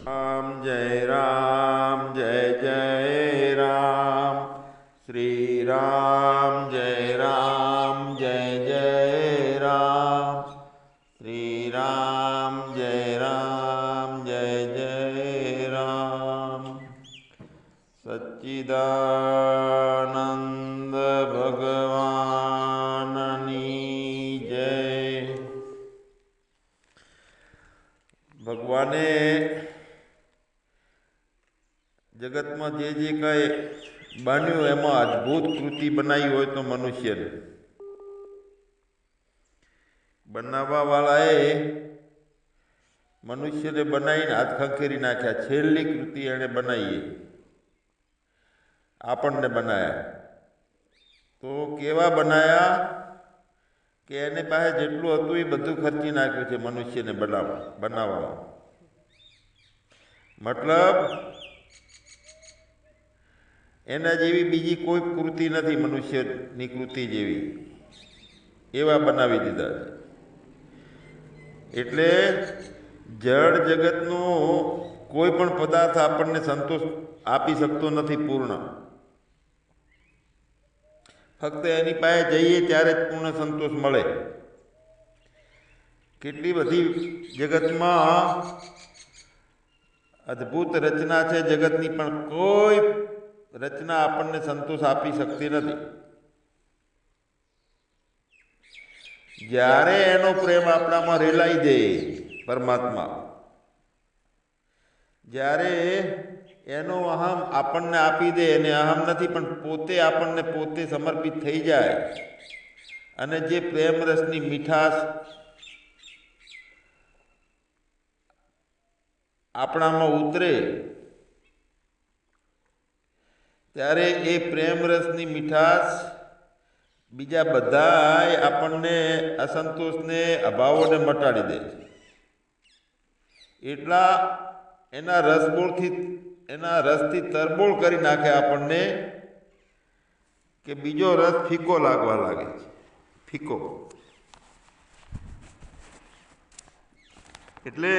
राम जय जय राम श्री राम जय जय राम श्री राम जय जय राम सच्चिदानंद भगवाननी जय। भगवाने जगत में जे कई बन्यु एमां अद्भुत कृति बनाई हो तो मनुष्य ने बनावा वाळाए मनुष्य ने बनाईने हाथ खंखेरी नाख्या। छेल्ली कृति एणे बनाई आपणने बनाया तो केवा बनाया कि एने पासे जेटलुं हतुं ए बधुं खर्ची नाख्युं छे मनुष्य ने बनाववामां। मतलब एना जेवी बीजी कोई कृति नहीं मनुष्यनी कृति जेवी एवा बनावी दीधा छे। एटले जड़ जगतनो कोई पण पदार्थ आपणने संतोष आपी शकतो नहीं पूर्ण। फक्त एनी पासे जईए त्यारे ज पूर्ण संतोष मळे। केटली बधी जगतमां अद्भुत रचना छे जगतनी पण कोई रचना आपने संतोष आपी सकती नहीं। ज्यारे एनो प्रेम आपणामां रेलाई दे परमात्मा, ज्यारे एनो अहम आपने आपी दे एने अहम नहीं पण पोते आपने पोते समर्पित थई जाए अने जे प्रेम रसनी मीठास आपणामां उतरे त्यारे ए प्रेम रसनी मीठास बीजा बधाय आपणने असंतोष ने अभावों मटाड़ी दे। एटला एना रसथी तरबोळ करी नाखे आपणने कि बीजो रस फीको लागवा लागे। फीको एटले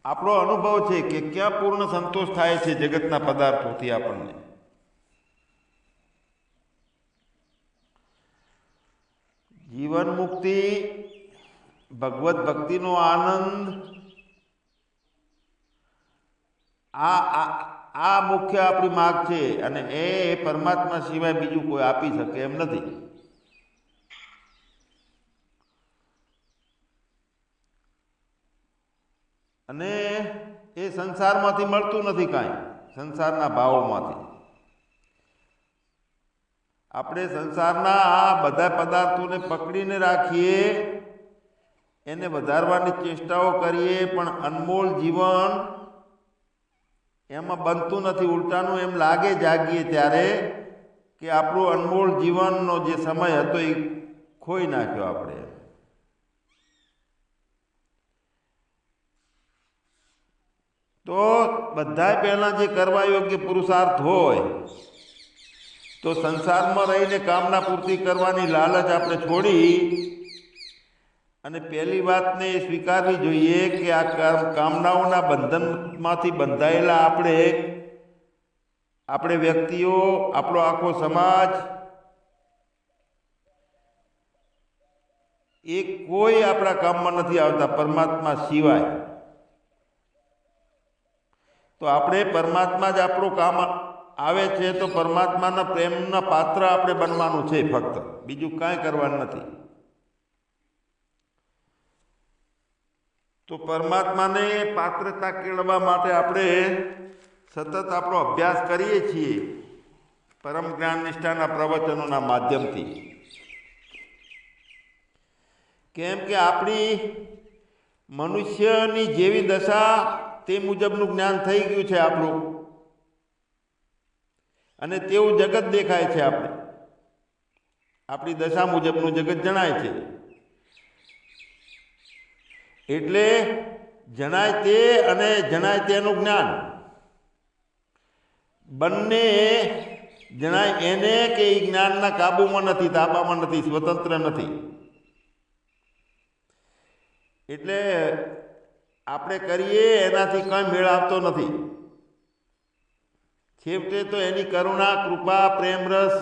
आपणो अनुभव है कि क्या पूर्ण संतोष थाय छे जगतना पदार्थों थी। आपणने जीवन मुक्ति भगवत भक्ति नो आनंद आ मुख्य आपणी माग छे अने ए परमात्मा सिवाय बीजू कोई आपी शके एम नथी। अने ए संसार मांथी मळतुं नथी कांई, संसारना भावोमांथी। आपणे संसारना आ बधा पदार्थोने पकड़ीने राखीए, एने वधारवानी चेष्टाओ करीए पण अनमोल जीवन एमां बनतुं नथी। उलटानुं एम लागे जागीए त्यारे कि आपणो अनमोल जीवननो जे समय हतो ए खोई नाख्यो आपणे। तो बधाय पहला जे करवा योग्य पुरुषार्थ होय तो संसार में रहीने कामना पूर्ति करवानी लालच आपणे छोड़ी अने पहली बात ने स्वीकारवी जोईए कि आ कामनाओना बंधनमांथी बंधायेला आपणे व्यक्तिओ आपणो आखो समाज एक कोई आपणा काममां नथी आवता परमात्मा सिवाय। तो आपणे परमात्मा ज आपणो काम आवे छे तो परमात्माना प्रेमना पात्र आपणे बनवानुं छे, फक्त बीजुं कांई करवानुं नथी। तो परमात्माने पात्रता केळवा माटे आपणे सतत आपणो अभ्यास करीए छीए परम ज्ञान निष्ठाना प्रवचनोना माध्यमथी। केम के आपणी मनुष्यनी जेवी दशा ते मुजबनुं ज्ञान थई गयुं छे आपणुं अने तेवुं जगत देखाय छे। आपणी दशा मुजबनुं जगत जणाय छे। एटले जणाय ते अने जणाय तेनुं ज्ञान बंने जणाय एने के ई ज्ञानना काबूमां नथी, ताबामां नथी, स्वतंत्र नथी। एटले આપણે કરીએ એનાથી કંઈ મેળ આવતો નથી. છેવટે તો એની કરુણા, કૃપા, પ્રેમ રસ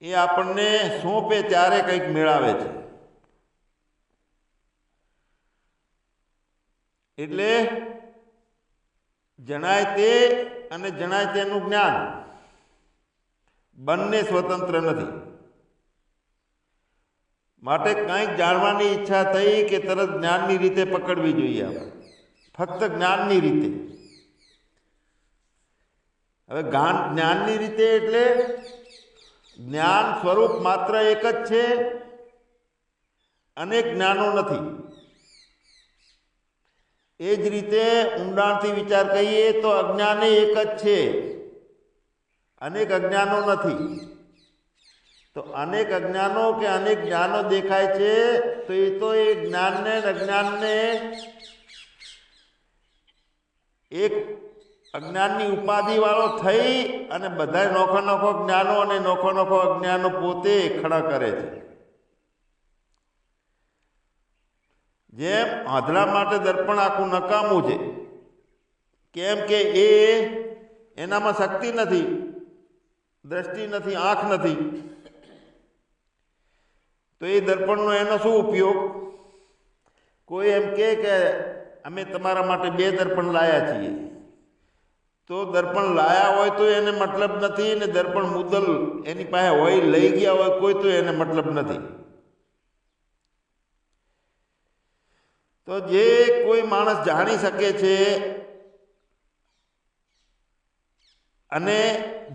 એ આપણને સોંપે ત્યારે કંઈક મેળાવે છે. એટલે જણાય તે અને જણાય તેનું જ્ઞાન બંને સ્વતંત્ર નથી. માટે કંઈક જાણવાની ઈચ્છા થઈ કે તરત જ્ઞાનની રીતે પકડવી જોઈએ. આપણે ફક્ત જ્ઞાનની રીતે. હવે જ્ઞાનની રીતે એટલે જ્ઞાન સ્વરૂપ માત્ર એક જ છે, અનેક જ્ઞાનો નથી. એ જ રીતે ઊંડાણથી વિચાર કરીએ તો અજ્ઞાન એક જ છે, અનેક અજ્ઞાનો નથી. તો અનેક અજ્ઞાનો કે અનેક જ્ઞાનો દેખાય છે તો એ તો એ જ્ઞાનને અજ્ઞાનને એક અજ્ઞાનની ઉપાધિ વાળો થઈ અને બધા નોખો નોખો જ્ઞાનો અને નોખો નોખો અજ્ઞાનો પોતે ખડા કરે છે. જેમ આંધળા માટે દર્પણ આખું નકામું છે, કેમ કે એનામાં શક્તિ નથી, દ્રષ્ટિ નથી, આંખ નથી, તો એ દર્પણનો એનો શું ઉપયોગ? કોઈ એમ કે અમે તમારા માટે 2 દર્પણ લાયા છીએ, તો દર્પણ લાયા હોય તો એને મતલબ નથી, ને દર્પણ મુદ્દલ એની પાસે હોય, લઈ ગયા હોય કોઈ, તો એને મતલબ નથી. તો જે કોઈ માણસ જાણી શકે છે અને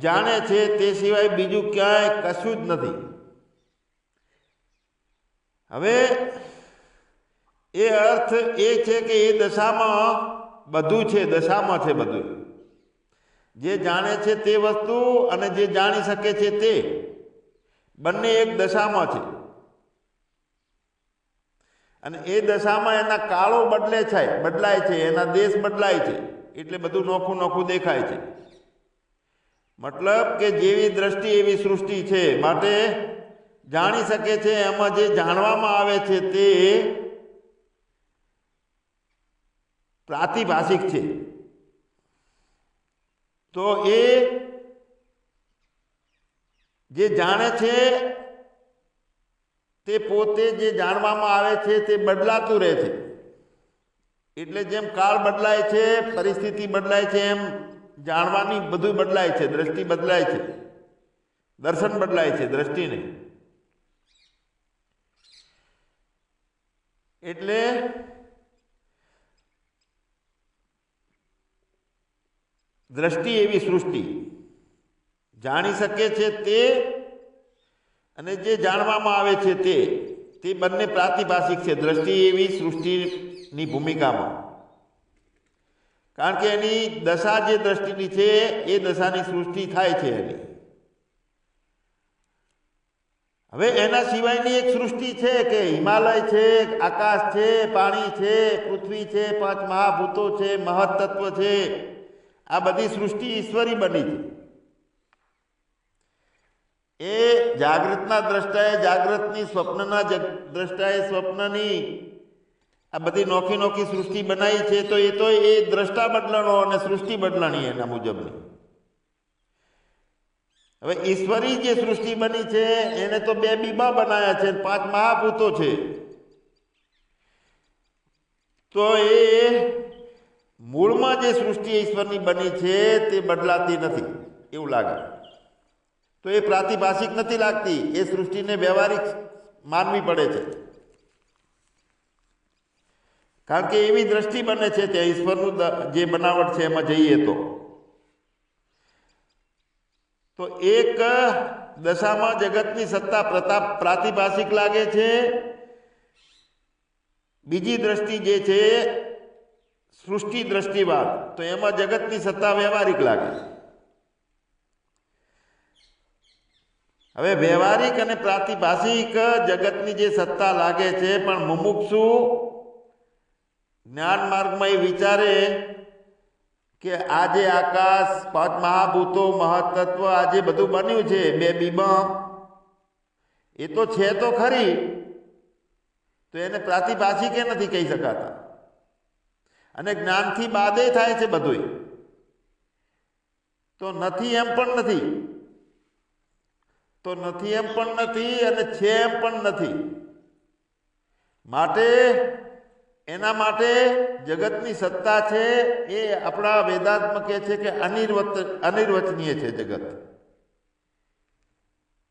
જાણે છે તે સિવાય બીજું ક્યાંય કશું જ નથી. હવે એ અર્થ એ છે કે એ દશામાં બધું છે, દશામાં છે બધું. જે જાણે છે તે વસ્તુ અને જે જાણી શકે છે તે બંને એક દશામાં છે. અને એ દશામાં એના કાળો બદલાય છે, એના દેશ બદલાય છે, એટલે બધું નોખું નોખું દેખાય છે. મતલબ કે જેવી દ્રષ્ટિ એવી સૃષ્ટિ છે. માટે જાણી શકે છે એમાં જે જાણવામાં આવે છે તે પ્રાતિભાષિક છે. તો એ જે જાણે છે તે પોતે જે જાણવામાં આવે છે તે બદલાતું રહે છે. એટલે જેમ કાળ બદલાય છે, પરિસ્થિતિ બદલાય છે, એમ જાણવાની બધું બદલાય છે, દ્રષ્ટિ બદલાય છે, દર્શન બદલાય છે, દ્રષ્ટિ નહીં. એટલે દ્રષ્ટિ એવી સૃષ્ટિ જાણી શકે છે તે અને જે જાણવામાં આવે છે તે બંને પ્રાતિભાષિક છે દ્રષ્ટિ એવી સૃષ્ટિની ભૂમિકામાં. કારણ કે એની દશા જે દ્રષ્ટિની છે એ દશાની સૃષ્ટિ થાય છે એની. હવે એના સિવાયની એક સૃષ્ટિ છે કે હિમાલય છે, આકાશ છે, પાણી છે, પૃથ્વી છે, 5 મહાભૂતો છે, મહત્તત્વ છે. આ બધી સૃષ્ટિ ઈશ્વરી બની છે. એ જાગૃતના દ્રષ્ટાએ જાગૃતની, સ્વપ્નના દ્રષ્ટાએ સ્વપ્નની, આ બધી નોખી નોખી સૃષ્ટિ બનાવી છે. તો એ દ્રષ્ટા બદલાણો અને સૃષ્ટિ બદલાણી એના મુજબની. હવે ઈશ્વરી જે સૃષ્ટિ બની છે એને તો 2 બીબા બનાવ્યા છે, 5 મહાભૂતો છે. તો એ મૂળમાં જે સૃષ્ટિ ઈશ્વરની બની છે તે બદલાતી નથી એવું લાગે. તો એ પ્રાતિભાષિક નથી લાગતી, એ સૃષ્ટિને વ્યવહારિક માનવી પડે છે. કારણ કે એવી દ્રષ્ટિ બને છે ત્યાં ઈશ્વરનું જે બનાવટ છે એમાં જઈએ તો એક દશામાં જગતની સત્તા પ્રાતિભાષિક લાગે છે. બીજી દ્રષ્ટિ જે છે સૃષ્ટિ દ્રષ્ટિવાદ, તો એમાં જગતની સત્તા વ્યવહારિક લાગે. હવે વ્યવહારિક અને પ્રાતિભાષિક જગતની જે સત્તા લાગે છે, પણ મુમુક્ષુ જ્ઞાન માર્ગમાં એ વિચારે કે આ જે આકાશ, 5 મહાભૂતો, મહત્તત્વ, આ જે બધું બન્યું છે 2 બીબા, એ તો છે તો ખરી, તો એને પ્રાતિભાષિક નથી કહી શકાતા. અને જ્ઞાનથી બાદે થાય છે બધુંય. તો નથી એમ પણ નથી, તો નથી એમ પણ નથી અને છે એમ પણ નથી. માટે એના માટે જગતની સત્તા છે એ આપણા વેદાંતમાં કહે છે કે અનિર્વચનીય છે જગત.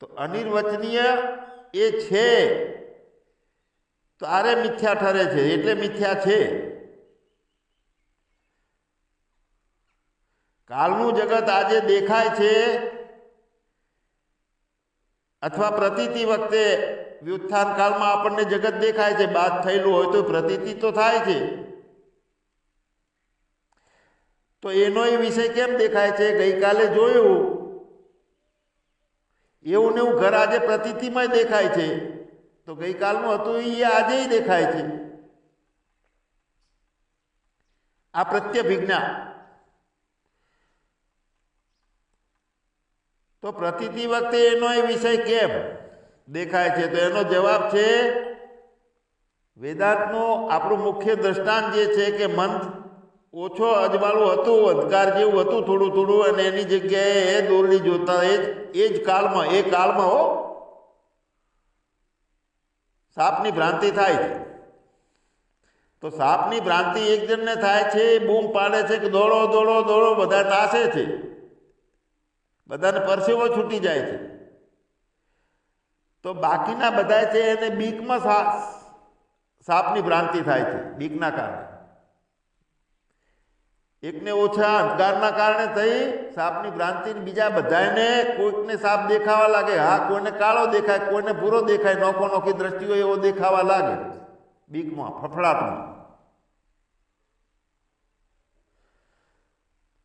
તો અનિર્વચનીય એ છે તો આરે મિથ્યા ઠરે છે, એટલે મિથ્યા છે. કાલનું જગત આજે દેખાય છે અથવા પ્રતીતિ વખતે વ્યુત્થાન કાળમાં આપણને જગત દેખાય છે, બાદ થયેલું હોય તો પ્રતીતિ તો થાય છે. તો એનો એ વિષય કેમ દેખાય છે? ગઈકાલે જોયું એવું ને એવું ઘર આજે પ્રતીતિમાં દેખાય છે. તો ગઈકાલનું હતું એ આજે દેખાય છે. આ પ્રત્યભિજ્ઞા. તો પ્રતીતિ વખતે એનો એ વિષય કેમ દેખાય છે? તો એનો જવાબ છે વેદાંતનું આપણું મુખ્ય દ્રષ્ટાંત જે છે કે મન ઓછો અજવાળું હતું, અંધકાર જેવું હતું થોડું થોડું, અને એની જગ્યાએ દોરડી જોતા એ જ કાળમાં હો સાપની ભ્રાંતિ થાય છે. તો સાપની ભ્રાંતિ એક જણને થાય છે, બૂમ પાડે છે કે દોડો દોડો દોડો, બધા નાસે છે, બધાને પરસેવો છૂટી જાય છે. તો બાકીના બધા છે એને બીકમાં સાપની ભ્રાંતિ થાય છે, બીકના કારણે. એકને ઓછા અંધકારના કારણે થઈ સાપની ભ્રાંતિ, બીજા બધાને કોઈકને સાપ દેખાવા લાગે. હા, કોઈને કાળો દેખાય, કોઈને ભૂરો દેખાય, નોખો નોખી દ્રષ્ટિઓ એવો દેખાવા લાગે બીકમાં, ફફડાટમાં.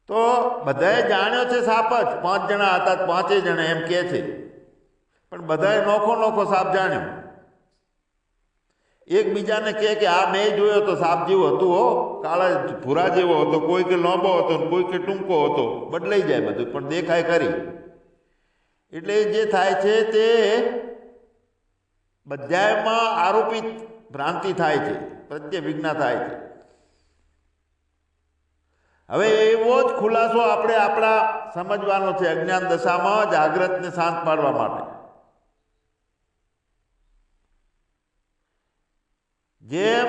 તો બધાએ જાણ્યો છે સાપ જ, 5 જણા હતા, 5 જણા એમ કે છે, પણ બધાએ નોખો નોખો સાપ જાણ્યો. એકબીજાને કહે કે આ મેં જોયો તો સાપ જેવો હતું હો, કાળા ભૂરા જેવો હતો, કોઈ કે લાંબો હતો, કોઈ કે ટૂંકો હતો, બદલાઈ જાય બધું, પણ દેખાય ખરી. એટલે જે થાય છે તે બધામાં આરોપિત ભ્રાંતિ થાય છે, પ્રત્યભિજ્ઞા થાય છે. હવે એવો જ ખુલાસો આપણે આપણા સમજવાનો છે અજ્ઞાન દશામાં જાગ્રતને શાંત પાડવા માટે. જેમ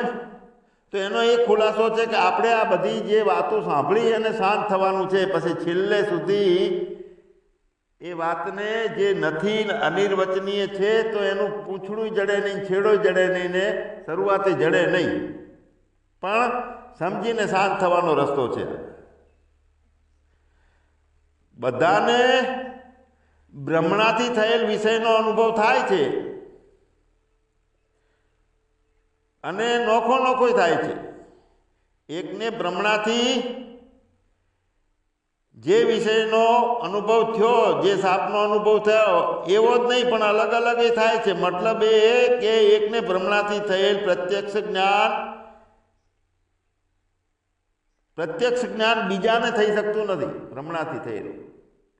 તો એનો એક ખુલાસો છે કે આપણે આ બધી જે વાતો સાંભળી અને શાંત થવાનું છે, પછી છેલ્લે સુધી એ વાતને જે નથી અનિર્વચનીય છે તો એનું પૂંછડું જડે નહીં, છેડો જડે નહીં ને શરૂઆતે જડે નહીં, પણ સમજીને શાંત થવાનો રસ્તો છે. બધાને બ્રહ્મણાથી થયેલ વિષયનો અનુભવ થાય છે અને નોખો નોખો થાય છે. એકને બ્રહ્મણાથી જે વિષયનો અનુભવ થયો, જે સાપનો અનુભવ થયો એવો જ નહીં, પણ અલગ અલગ એ થાય છે. મતલબ એ કે એકને બ્રહ્મણાથી થયેલ પ્રત્યક્ષ જ્ઞાન બીજાને થઈ શકતું નથી, બ્રહ્મણાથી થયેલું.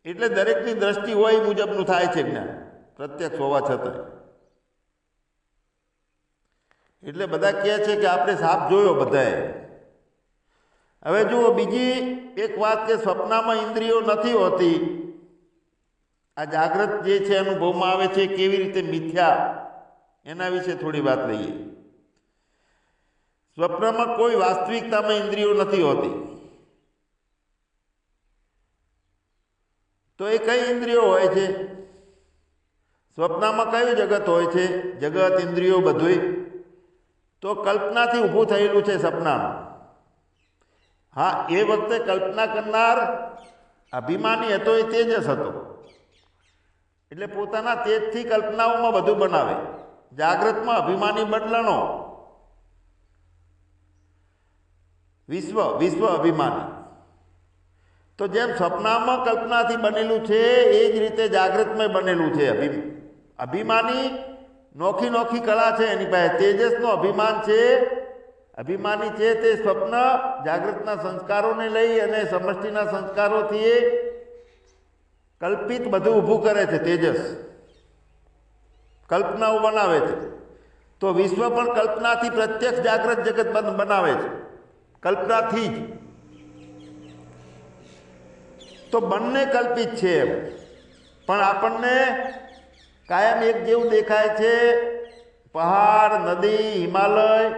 એટલે દરેકની દ્રષ્ટિ હોય મુજબનું થાય છે જ્ઞાન, પ્રત્યક્ષ હોવા છતાં. એટલે બધા કહે છે કે આપણે સાપ જોયો બધાએ. હવે જુઓ બીજી એક વાત કે સ્વપ્નમાં ઇન્દ્રિયો નથી હોતી. આ જાગ્રત જે છે અનુભવમાં આવે છે કેવી રીતે મિથ્યા, એના વિશે થોડી વાત લઈએ. સ્વપ્નમાં કોઈ વાસ્તવિકતામાં ઇન્દ્રિયો નથી હોતી. તો એ કઈ ઇન્દ્રિયો હોય છે? સ્વપ્નમાં કયું જગત હોય છે? જગત, ઇન્દ્રિયો બધું તો કલ્પનાથી ઊભું થયેલું છે સપનામાં. હા, એ વખતે કલ્પના કરનાર અભિમાની હતો, એ તેજસ હતો. એટલે પોતાના તેજથી કલ્પનાઓમાં બધું બનાવે. જાગ્રતમાં અભિમાની બદલણો, વિશ્વ અભિમાની. તો જેમ સપનામાં કલ્પનાથી બનેલું છે એ જ રીતે જાગ્રતમાં બનેલું છે. અભિમાની નોખી નોખી કળા છે એની પાસે. તેજસનો અભિમાન છે, અભિમાની છે તે સ્વપ્ન જાગ્રતના સંસ્કારોને લઈ અને સમષ્ટિના સંસ્કારોથી કલ્પિત બધું ઊભું કરે છે. તેજસ કલ્પનાઓ બનાવે છે. તો વિશ્વ પણ કલ્પનાથી પ્રત્યક્ષ જાગ્રત જગત બનાવે છે. કલ્પનાથી જ. તો બંને કલ્પિત છે એમ, પણ આપણને કાયમ એક જેવું દેખાય છે. પહાડ, નદી, હિમાલય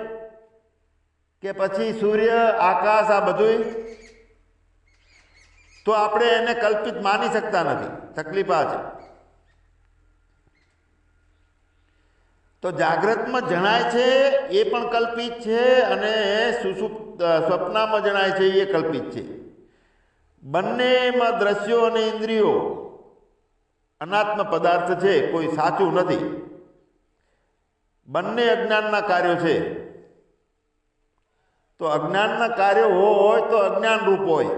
કે પછી સૂર્ય, આકાશ, આ બધું તો આપણે એને કલ્પિત માની શકતા નથી. તકલીફ આ છે. તો જાગ્રતમાં જણાય છે એ પણ કલ્પિત છે, અને સ્વપ્નમાં જણાય છે એ કલ્પિત છે. બંનેમાં દ્રશ્યો અને ઇન્દ્રિયો અનાત્મ પદાર્થ છે, કોઈ સાચું નથી. બંને અજ્ઞાનના કાર્યો છે. તો અજ્ઞાનના કાર્યો હોય તો અજ્ઞાન રૂપ હોય,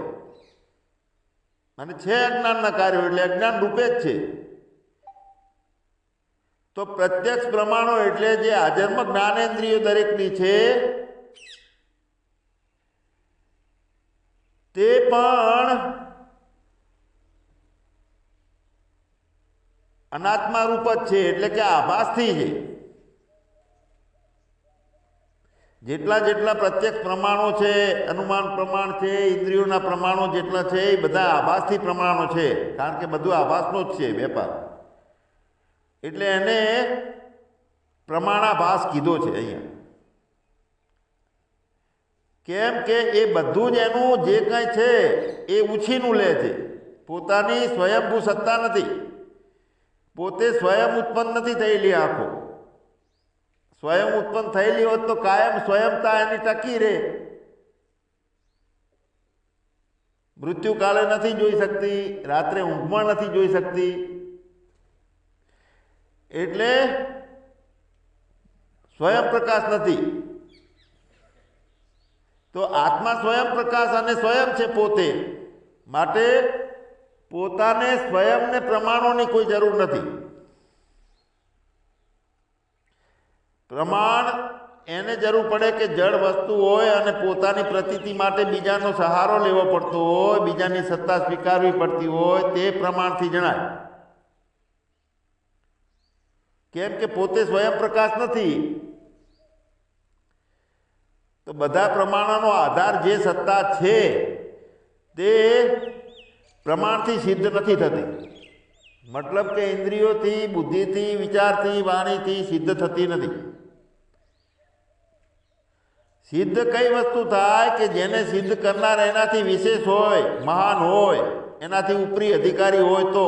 અને છે અજ્ઞાનના કાર્યો એટલે અજ્ઞાન રૂપે જ છે. તો પ્રત્યક્ષ પ્રમાણો એટલે જે હાજરમાં જ્ઞાનેન્દ્રિયો દરેકની છે તે પણ અનાત્મા રૂપ જ છે, એટલે કે આભાસથી છે. જેટલા જેટલા પ્રત્યક્ષ પ્રમાણો છે, અનુમાન પ્રમાણ છે, ઇન્દ્રિયોના પ્રમાણો જેટલા છે એ બધા આભાસથી પ્રમાણો છે, કારણ કે બધું આભાસનો જ છે વેપાર. એટલે એને પ્રમાણાભાસ કીધો છે અહીંયા. કેમ કે એ બધું જ એનું જે કંઈ છે એ ઉછીનું લે છે. પોતાની સ્વયંભૂ સત્તા નથી, પોતે સ્વયં ઉત્પન્ન નથી થયેલી. આંખો સ્વયં ઉત્પન્ન થયેલી હોત તો કાયમ સ્વયંતા એની ટકી રહે. મૃત્યુકાળે નથી જોઈ શકતી, રાત્રે ઊંઘમાં નથી જોઈ શકતી. એટલે સ્વયં પ્રકાશ નથી. તો આત્મા સ્વયં પ્રકાશ અને સ્વયં છે પોતે. માટે પોતાને સ્વયંને પ્રમાણોની કોઈ જરૂર નથી. પ્રમાણ એને જરૂર પડે કે જળ વસ્તુ હોય અને પોતાની પ્રતીતિ માટે બીજાનો સહારો લેવો પડતો હોય, બીજાની સત્તા સ્વીકારવી પડતી હોય, તે પ્રમાણથી જણાય. કેમ કે પોતે સ્વયં પ્રકાશ નથી. તો બધા પ્રમાણોનો આધાર જે સત્તા છે તે પ્રમાણથી સિદ્ધ નથી થતી. મતલબ કે ઇન્દ્રિયોથી, બુદ્ધિથી, વિચારથી, વાણીથી સિદ્ધ થતી નથી. સિદ્ધ કઈ વસ્તુ થાય કે જેને સિદ્ધ કરનાર એનાથી વિશેષ હોય, મહાન હોય, એનાથી ઉપરી અધિકારી હોય તો,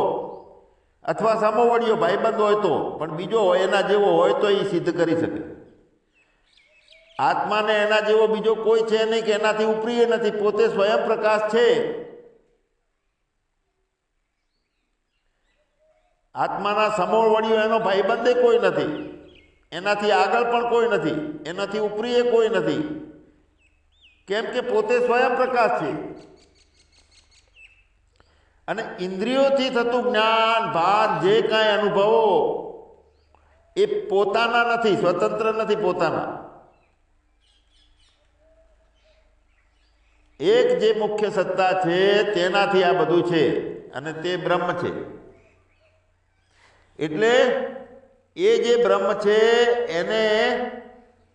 અથવા સમોવડીયો ભાઈબંધ હોય તો, પણ બીજો હોય એના જેવો હોય તો એ સિદ્ધ કરી શકે. આત્માને એના જેવો બીજો કોઈ છે નહીં કે એનાથી ઉપરી નથી. પોતે સ્વયં પ્રકાશ છે. આત્માના સમોવડીયો એનો ભાઈબંધે કોઈ નથી, એનાથી આગળ પણ કોઈ નથી, એનાથી ઉપરી કોઈ નથી. કેમ કે પોતે સ્વયં પ્રકાશ છે. અને ઇન્દ્રિયોથી થતું જ્ઞાન, ભાન, જે કાંઈ અનુભવો એ પોતાના નથી, સ્વતંત્ર નથી પોતાના. એક જે મુખ્ય સત્તા છે તેનાથી આ બધું છે, અને તે બ્રહ્મ છે. એટલે એ જે બ્રહ્મ છે એને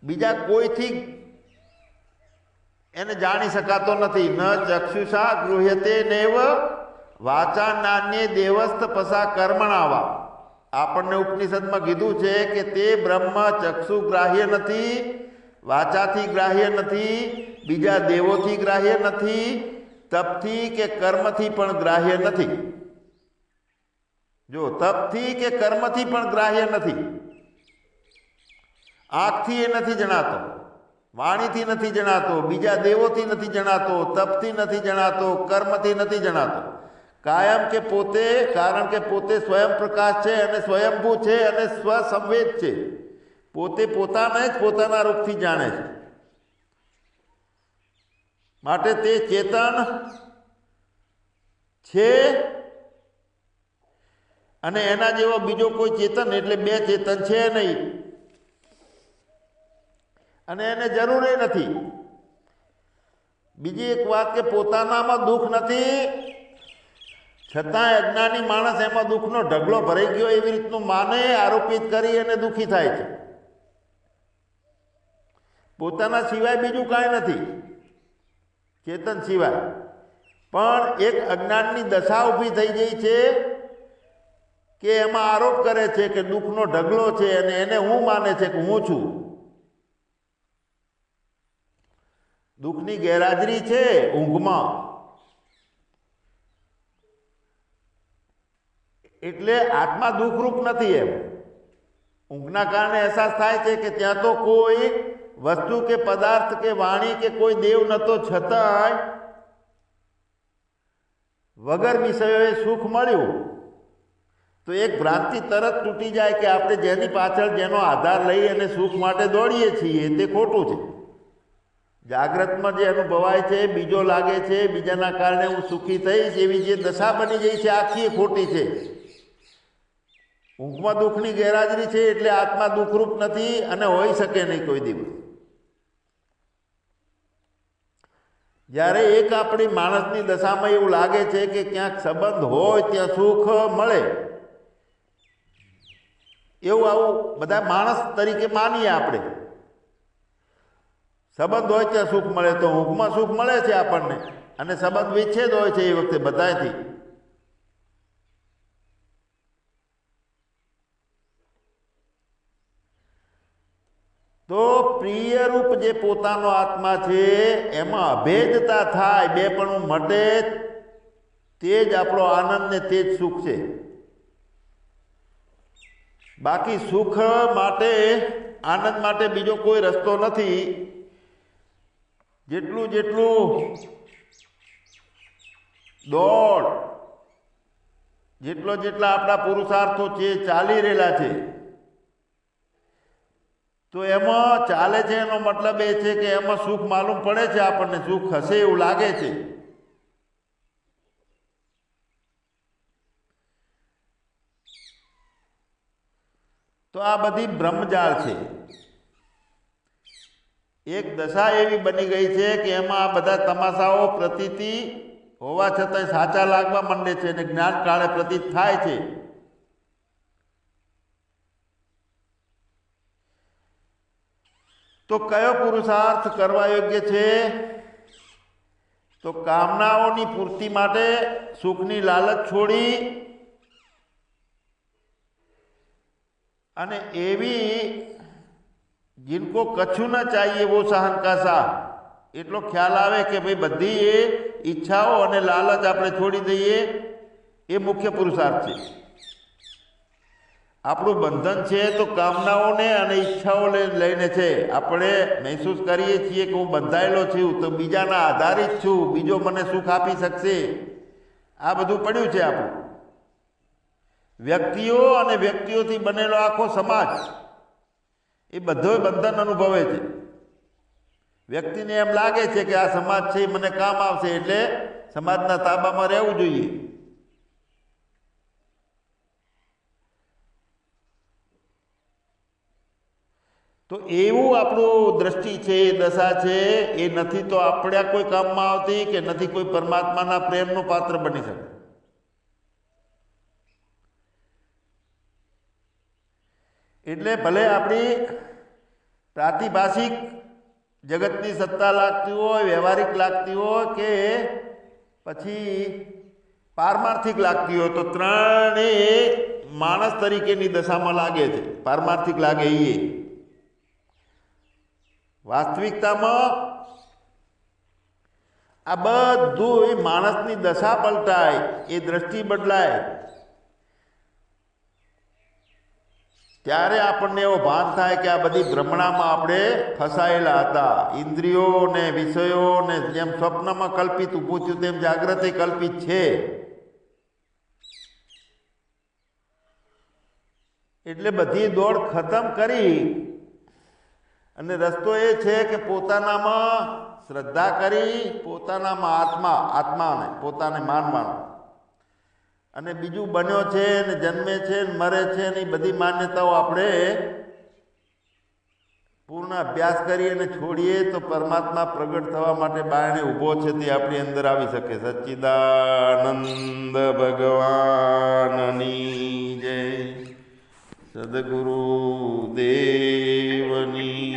બીજા કોઈથી એને જાણી શકાતો નથી. ન ચક્ષુષા ગૃહ્યતે નૈવ વાચા નાન્યે દેવસ્થ પસા કર્મણાવા. આપણને ઉપનિષદમાં કીધું છે કે તે બ્રહ્મ ચક્ષુ ગ્રાહ્ય નથી, વાચાથી ગ્રાહ્ય નથી, બીજા દેવોથી ગ્રાહ્ય નથી, તપથી કે કર્મથી પણ ગ્રાહ્ય નથી. જો તપથી કે કર્મથી પણ ગ્રાહ્ય નથી. આંખથી એ નથી જણાતો, વાણીથી નથી જણાતો, બીજા દેવોથી નથી જણાતો, તપથી નથી જણાતો, કર્મથી નથી જણાતો. કાયમ કે પોતે, કારણ કે પોતે સ્વયં પ્રકાશ છે અને સ્વયંભૂ છે અને સ્વસંવેદ છે. પોતે પોતાને જ પોતાના રૂપથી જાણે છે. માટે તે ચેતન છે, અને એના જેવો બીજો કોઈ ચેતન એટલે બે ચેતન છે નહીં, અને એને જરૂર નથી. બીજી એક વાત કે પોતાનામાં દુઃખ નથી, છતાં અજ્ઞાની માણસ એમાં દુઃખનો ઢગલો ભરાઈ ગયો એવી રીતનું માને, આરોપિત કરી અને દુઃખી થાય છે. પોતાના સિવાય બીજું કાંઈ નથી. ચેતન સિવાય. પણ એક અજ્ઞાનની દશા ઊભી થઈ ગઈ છે કે એમાં આરોપ કરે છે કે દુઃખનો ઢગલો છે અને એને હું માને છે કે હું છું. દુઃખની ગેરહાજરી છે ઊંઘમાં, એટલે આત્મા દુઃખરૂપ નથી. એમ ઊંઘના કારણે અહેસાસ થાય છે કે ત્યાં તો કોઈ વસ્તુ કે પદાર્થ કે વાણી કે કોઈ દેવ નતો, છતાંય વગર વિષયોએ સુખ મળ્યું. તો એક ભ્રાંતિ તરત તૂટી જાય કે આપણે જેની પાછળ જેનો આધાર લઈ અને સુખ માટે દોડીએ છીએ તે ખોટું છે. જાગ્રતમાં જે અનુભવાય છે બીજો લાગે છે, બીજાના કારણે હું સુખી થઈશ એવી જે દશા બની ગઈ છે આખી એ ખોટી છે. ઊંઘમાં દુઃખની ગેરહાજરી છે એટલે આત્મા દુઃખરૂપ નથી અને હોઈ શકે નહીં કોઈ દિવસ. જ્યારે એક આપણી માણસની દશામાં એવું લાગે છે કે ક્યાંક સંબંધ હોય ત્યાં સુખ મળે, એવું આવું બધા માણસ તરીકે માનીએ આપણે. સંબંધ હોય ત્યાં સુખ મળે, તો ઊંઘમાં સુખ મળે છે આપણને, અને સંબંધ વિચ્છેદ હોય છે એ વખતે બધાથી. તો પ્રિયરૂપ જે પોતાનો આત્મા છે એમાં અભેદતા થાય, બેપણું મટે, તે જ આપણો આનંદ ને તે જ સુખ છે. બાકી સુખ માટે, આનંદ માટે બીજો કોઈ રસ્તો નથી. જેટલું દોડ, જેટલા આપણા પુરુષાર્થો છે ચાલી રહેલા છે, તો એમાં ચાલે છે એનો મતલબ એ છે કે એમાં સુખ માલુમ પડે છે આપણને, સુખ હશે એવું લાગે છે. તો આ બધી બ્રહ્મજાળ છે. એક દશા એવી બની ગઈ છે કે એમાં આ બધા તમાશાઓ પ્રતીતિ હોવા છતાંય સાચા લાગવા માંડે છે અને જ્ઞાન કાળે પ્રતીત થાય છે. તો કયો પુરુષાર્થ કરવા યોગ્ય છે? તો કામનાઓની પૂર્તિ માટે સુખની લાલચ છોડી અને એવી जिनको कछु न चाहिए वो सहन का साह, એટલો ખ્યાલ આવે કે ભાઈ બધી એ ઈચ્છાઓ અને લાલચ આપણે છોડી દઈએ, એ મુખ્ય પુરુષાર્થ છે. આપણું બંધન છે તો કામનાઓને અને ઈચ્છાઓ લઈને છે. આપણે મહેસૂસ કરીએ છીએ કે હું બંધાયેલો છું તો બીજાના આધારિત છું, બીજો મને સુખ આપી શકશે. આ બધું પડ્યું છે આપણું. વ્યક્તિઓ અને વ્યક્તિઓથી બનેલો આખો સમાજ એ બધો બંધન અનુભવે છે. વ્યક્તિને એમ લાગે છે કે આ સમાજ છે મને કામ આવશે એટલે સમાજના તાબામાં રહેવું જોઈએ. તો એવું આપણું દ્રષ્ટિ છે, દશા છે, એ નથી તો આપણે કોઈ કામમાં આવતી કે નથી કોઈ પરમાત્માના પ્રેમનું પાત્ર બની શકે. એટલે ભલે આપણી પ્રાતિભાષિક જગતની સત્તા લાગતી હોય, વ્યવહારિક લાગતી હોય કે પછી પારમાર્થિક લાગતી હોય, તો ત્રણેય માણસ તરીકેની દશામાં લાગે છે. પારમાર્થિક લાગે એ વાસ્તવિકતામાં આ બધું માણસની દશા પલટાય, એ દ્રષ્ટિ બદલાય ત્યારે આપણને એવો ભાન થાય કે આ બધી ભ્રમણામાં આપણે ફસાયેલા હતા. ઇન્દ્રિયો ને વિષયો ને જેમ સ્વપ્નમાં કલ્પિત ઊભું થયું તેમ જાગ્રતે કલ્પિત છે. એટલે બધી દોડ ખતમ કરી અને રસ્તો એ છે કે પોતાનામાં શ્રદ્ધા કરી, પોતાનામાં આત્માને પોતાને માનવાનું, અને બીજું બન્યો છે ને જન્મે છે ને મરે છે ને એ બધી માન્યતાઓ આપણે પૂર્ણ અભ્યાસ કરીએ અને છોડીએ તો પરમાત્મા પ્રગટ થવા માટે બારણે ઊભો છે તે આપણી અંદર આવી શકે. સચ્ચિદાનંદ ભગવાનની જય. સદગુરુ દેવની